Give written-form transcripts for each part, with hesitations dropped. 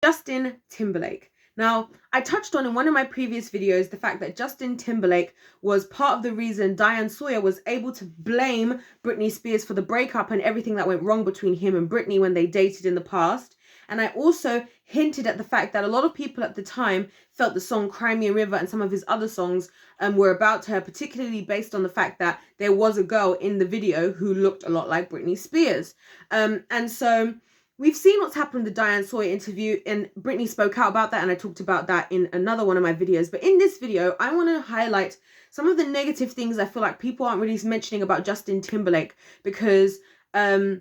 Justin Timberlake. Now, I touched on in one of my previous videos the fact that Justin Timberlake was part of the reason Diane Sawyer was able to blame Britney Spears for the breakup and everything that went wrong between him and Britney when they dated in the past. And I also hinted at the fact that a lot of people at the time felt the song Cry Me a River and some of his other songs were about her, particularly based on the fact that there was a girl in the video who looked a lot like Britney Spears. And so we've seen what's happened with the Diane Sawyer interview, and Britney spoke out about that, and I talked about that in another one of my videos. But in this video, I want to highlight some of the negative things I feel like people aren't really mentioning about Justin Timberlake, because I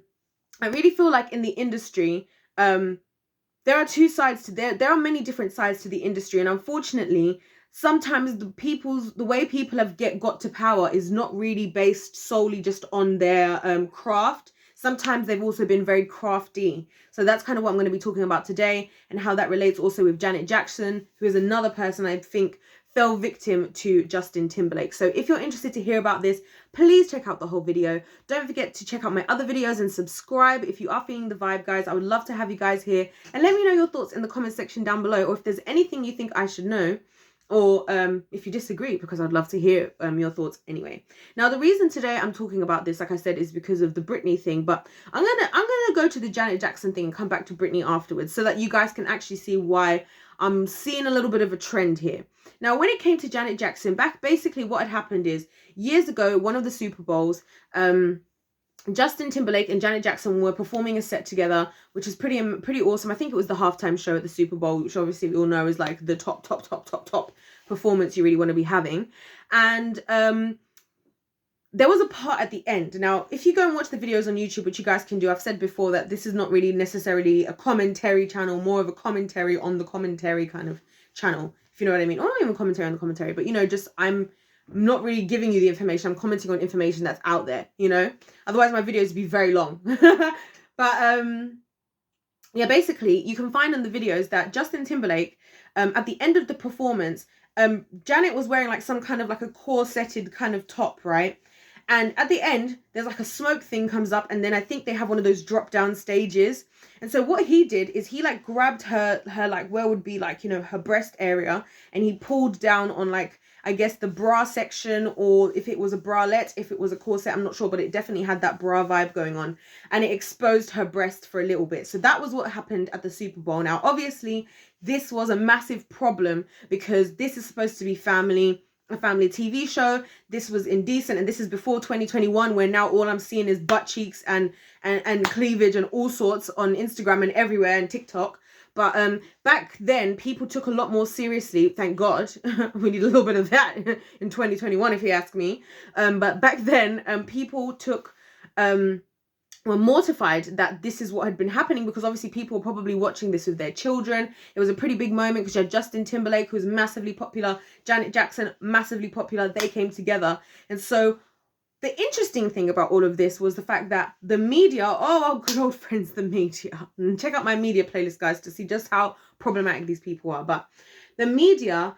really feel like in the industry, there are two sides to there are many different sides to the industry, and unfortunately, sometimes the way people have got to power is not really based solely just on their craft. Sometimes they've also been very crafty. So that's kind of what I'm going to be talking about today, and how that relates also with Janet Jackson, who is another person I think fell victim to Justin Timberlake. So if you're interested to hear about this, please check out the whole video. Don't forget to check out my other videos and subscribe if you are feeling the vibe, guys. I would love to have you guys here, and let me know your thoughts in the comment section down below, or if there's anything you think I should know, or if you disagree, because I'd love to hear your thoughts anyway. Now, the reason today I'm talking about this, like I said, is because of the Britney thing, but I'm gonna go to the Janet Jackson thing and come back to Britney afterwards, so that you guys can actually see why I'm seeing a little bit of a trend here. Now, when it came to Janet Jackson, basically what had happened is, years ago, one of the Super Bowls, Justin Timberlake and Janet Jackson were performing a set together, which is pretty awesome. I think it was the halftime show at the Super Bowl, which obviously we all know is like the top performance you really want to be having. And there was a part at the end. Now, if you go and watch the videos on YouTube, which you guys can do, I've said before that this is not really necessarily a commentary channel, more of a commentary on the commentary kind of channel, if you know what I mean. Or not even commentary on the commentary, but, you know, just I'm not really giving you the information. I'm commenting on information that's out there, you know. Otherwise, my videos would be very long. But yeah, basically, you can find in the videos that Justin Timberlake, at the end of the performance, Janet was wearing like some kind of like a corseted kind of top, right? And at the end, there's like a smoke thing comes up, and then I think they have one of those drop down stages. And so what he did is he like grabbed her like where would be like, you know, her breast area, and he pulled down on like, I guess, the bra section, or if it was a bralette, if it was a corset, I'm not sure, but it definitely had that bra vibe going on, and it exposed her breast for a little bit. So that was what happened at the Super Bowl. Now, obviously, this was a massive problem, because this is supposed to be a family TV show. This was indecent, and this is before 2021, where now all I'm seeing is butt cheeks and cleavage and all sorts on Instagram and everywhere, and TikTok. But back then, people took a lot more seriously. Thank God. We need a little bit of that in 2021, if you ask me. But back then, people were mortified that this is what had been happening, because obviously people were probably watching this with their children. It was a pretty big moment, because you had Justin Timberlake, who was massively popular, Janet Jackson, massively popular. They came together. And so the interesting thing about all of this was the fact that the media, our good old friends, the media, and check out my media playlist, guys, to see just how problematic these people are. But the media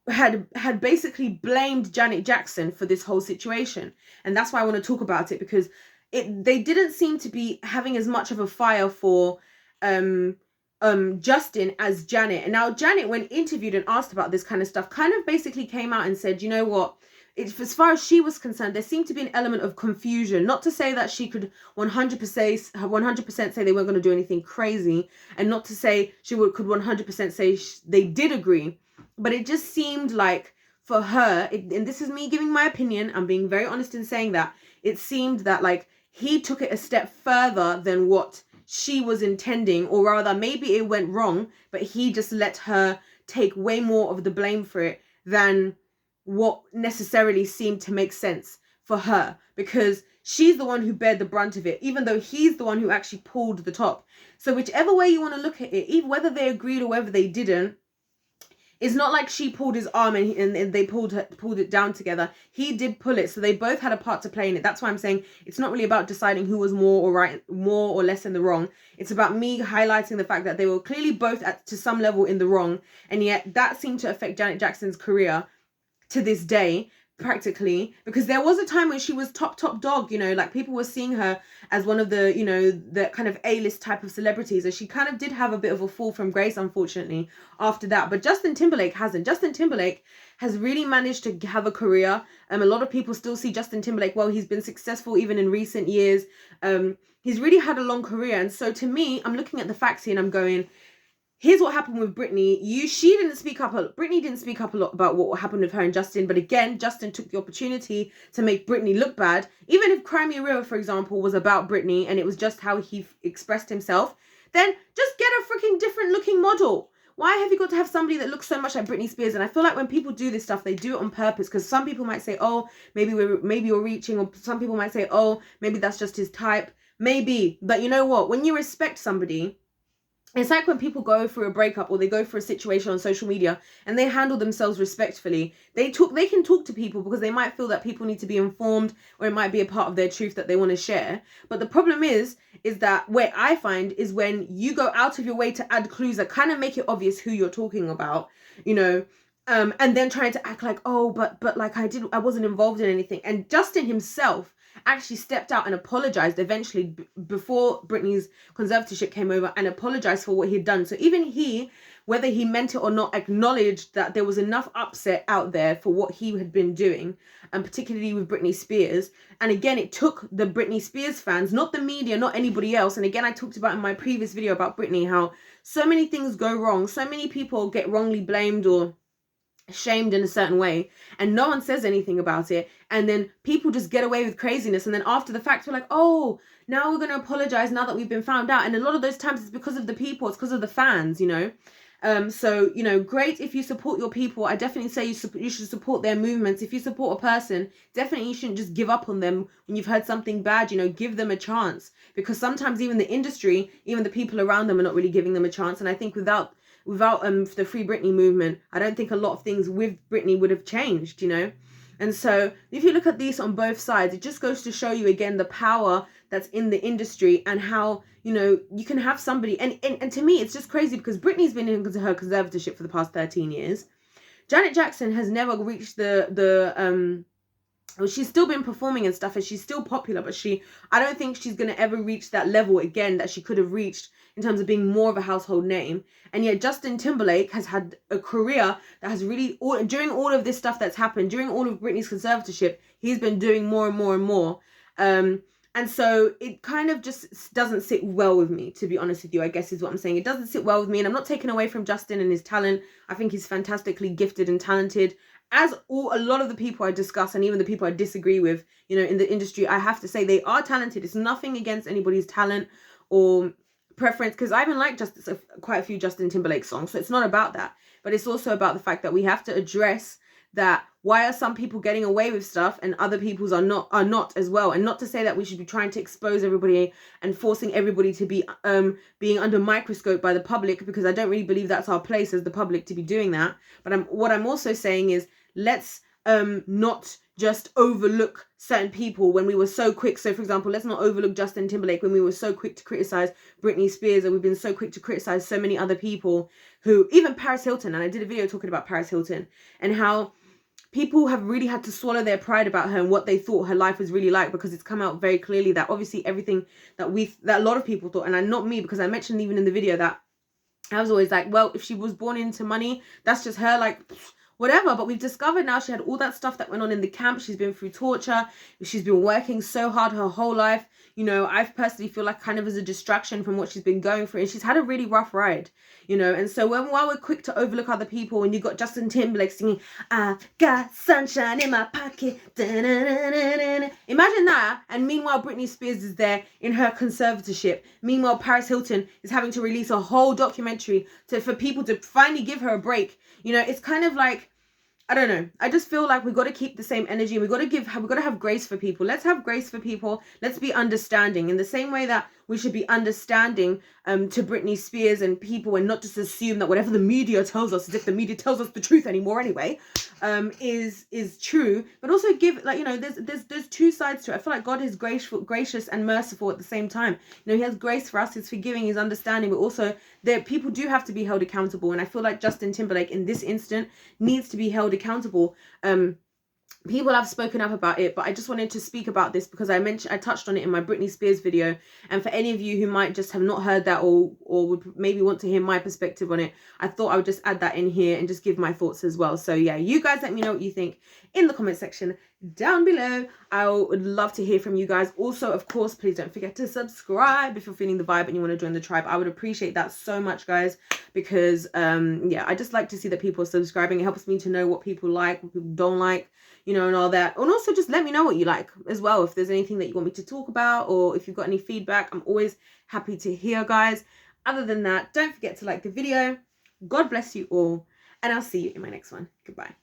had basically blamed Janet Jackson for this whole situation. And that's why I want to talk about it, because they didn't seem to be having as much of a fire for Justin as Janet. And now Janet, when interviewed and asked about this kind of stuff, kind of basically came out and said, you know what, as far as she was concerned, there seemed to be an element of confusion. Not to say that she could 100% say they weren't going to do anything crazy, and not to say she could 100% say they did agree. But it just seemed like for her, and this is me giving my opinion, I'm being very honest in saying that, it seemed that like he took it a step further than what she was intending, or rather maybe it went wrong, but he just let her take way more of the blame for it than what necessarily seemed to make sense for her, because she's the one who bared the brunt of it, even though he's the one who actually pulled the top. So whichever way you want to look at it, even whether they agreed or whether they didn't, it's not like she pulled his arm and they pulled it down together. He did pull it, so they both had a part to play in it. That's why I'm saying it's not really about deciding who was more or less in the wrong. It's about me highlighting the fact that they were clearly both to some level in the wrong, and yet that seemed to affect Janet Jackson's career to this day, practically, because there was a time when she was top dog, you know, like people were seeing her as one of the, you know, the kind of A-list type of celebrities, and she kind of did have a bit of a fall from grace, unfortunately, after that. But Justin Timberlake hasn't. Justin Timberlake has really managed to have a career. A lot of people still see Justin Timberlake, well, he's been successful even in recent years. He's really had a long career. And so to me, I'm looking at the facts here and I'm going, here's what happened with Britney. Britney didn't speak up a lot about what happened with her and Justin. But again, Justin took the opportunity to make Britney look bad. Even if Cry Me a River, for example, was about Britney and it was just how he expressed himself, then just get a freaking different looking model. Why have you got to have somebody that looks so much like Britney Spears? And I feel like when people do this stuff, they do it on purpose, because some people might say, oh, maybe you're reaching, or some people might say, oh, maybe that's just his type. Maybe. But you know what? When you respect somebody, it's like when people go through a breakup or they go through a situation on social media and they handle themselves respectfully. They can talk to people because they might feel that people need to be informed, or it might be a part of their truth that they want to share. But the problem is that where I find is when you go out of your way to add clues that kind of make it obvious who you're talking about, you know, and then trying to act like, oh, but like I wasn't involved in anything. And Justin himself actually stepped out and apologized eventually before Britney's conservatorship came over, and apologized for what he'd done. So even he, whether he meant it or not, acknowledged that there was enough upset out there for what he had been doing, and particularly with Britney Spears. And again, it took the Britney Spears fans, not the media, not anybody else. And again, I talked about in my previous video about Britney how so many things go wrong, so many people get wrongly blamed or shamed in a certain way, and no one says anything about it, and then people just get away with craziness, and then after the fact we're like, oh, now we're going to apologize now that we've been found out. And a lot of those times it's because of the people, it's because of the fans, you know. So, you know, great if you support your people. I definitely say you should support their movements. If you support a person, definitely you shouldn't just give up on them when you've heard something bad. You know, give them a chance, because sometimes even the industry, even the people around them are not really giving them a chance. And I think without the Free Britney movement, I don't think a lot of things with Britney would have changed, you know. And so if you look at these on both sides, it just goes to show you again the power that's in the industry, and how, you know, you can have somebody, and to me it's just crazy, because Britney's been in her conservatorship for the past 13 years. Janet Jackson has never reached well, she's still been performing and stuff, and she's still popular, but I don't think she's going to ever reach that level again that she could have reached in terms of being more of a household name. And yet Justin Timberlake has had a career that has really, during all of this stuff that's happened, during all of Britney's conservatorship, he's been doing more and more and more. And so it kind of just doesn't sit well with me, to be honest with you, I guess is what I'm saying. It doesn't sit well with me, and I'm not taking away from Justin and his talent. I think he's fantastically gifted and talented, as a lot of the people I discuss, and even the people I disagree with, you know, in the industry. I have to say they are talented. It's nothing against anybody's talent or preference, because I even like quite a few Justin Timberlake songs, so it's not about that. But it's also about the fact that we have to address that why are some people getting away with stuff and other people's are not as well. And not to say that we should be trying to expose everybody and forcing everybody to be being under microscope by the public, because I don't really believe that's our place as the public to be doing that. But what I'm also saying is, let's not just overlook certain people when we were so quick. So for example, let's not overlook Justin Timberlake when we were so quick to criticize Britney Spears, and we've been so quick to criticize so many other people, who, even Paris Hilton. And I did a video talking about Paris Hilton and how people have really had to swallow their pride about her and what they thought her life was really like, because it's come out very clearly that obviously everything that a lot of people thought, and not me, because I mentioned even in the video that I was always like, well, if she was born into money, that's just her, like, whatever. But we've discovered now she had all that stuff that went on in the camp. She's been through torture. She's been working so hard her whole life. You know, I personally feel like kind of as a distraction from what she's been going through. And she's had a really rough ride, you know. And so while we're quick to overlook other people, and you got Justin Timberlake singing, "I've got sunshine in my pocket." Da-na-na-na-na-na. Imagine that. And meanwhile, Britney Spears is there in her conservatorship. Meanwhile, Paris Hilton is having to release a whole documentary for people to finally give her a break. You know, it's kind of like, I don't know. I just feel like we've got to keep the same energy. We've got to have grace for people. Let's have grace for people. Let's be understanding in the same way that we should be understanding to Britney Spears and people, and not just assume that whatever the media tells us, as if the media tells us the truth anymore anyway, is true. But also give, like, you know, there's two sides to it. I feel like God is gracious and merciful at the same time. You know, he has grace for us, he's forgiving, he's understanding, but also that people do have to be held accountable. And I feel like Justin Timberlake in this instant needs to be held accountable. people have spoken up about it, but I just wanted to speak about this because I touched on it in my Britney Spears video. And for any of you who might just have not heard that, or would maybe want to hear my perspective on it, I thought I would just add that in here and just give my thoughts as well. So yeah, you guys let me know what you think in the comment section down below. I would love to hear from you guys. Also, of course, please don't forget to subscribe if you're feeling the vibe and you want to join the tribe. I would appreciate that so much, guys, because yeah, I just like to see that people are subscribing. It helps me to know what people like, what people don't like, you know, and all that. And also just let me know what you like as well. If there's anything that you want me to talk about, or if you've got any feedback, I'm always happy to hear, guys. Other than that, don't forget to like the video. God bless you all, and I'll see you in my next one. Goodbye.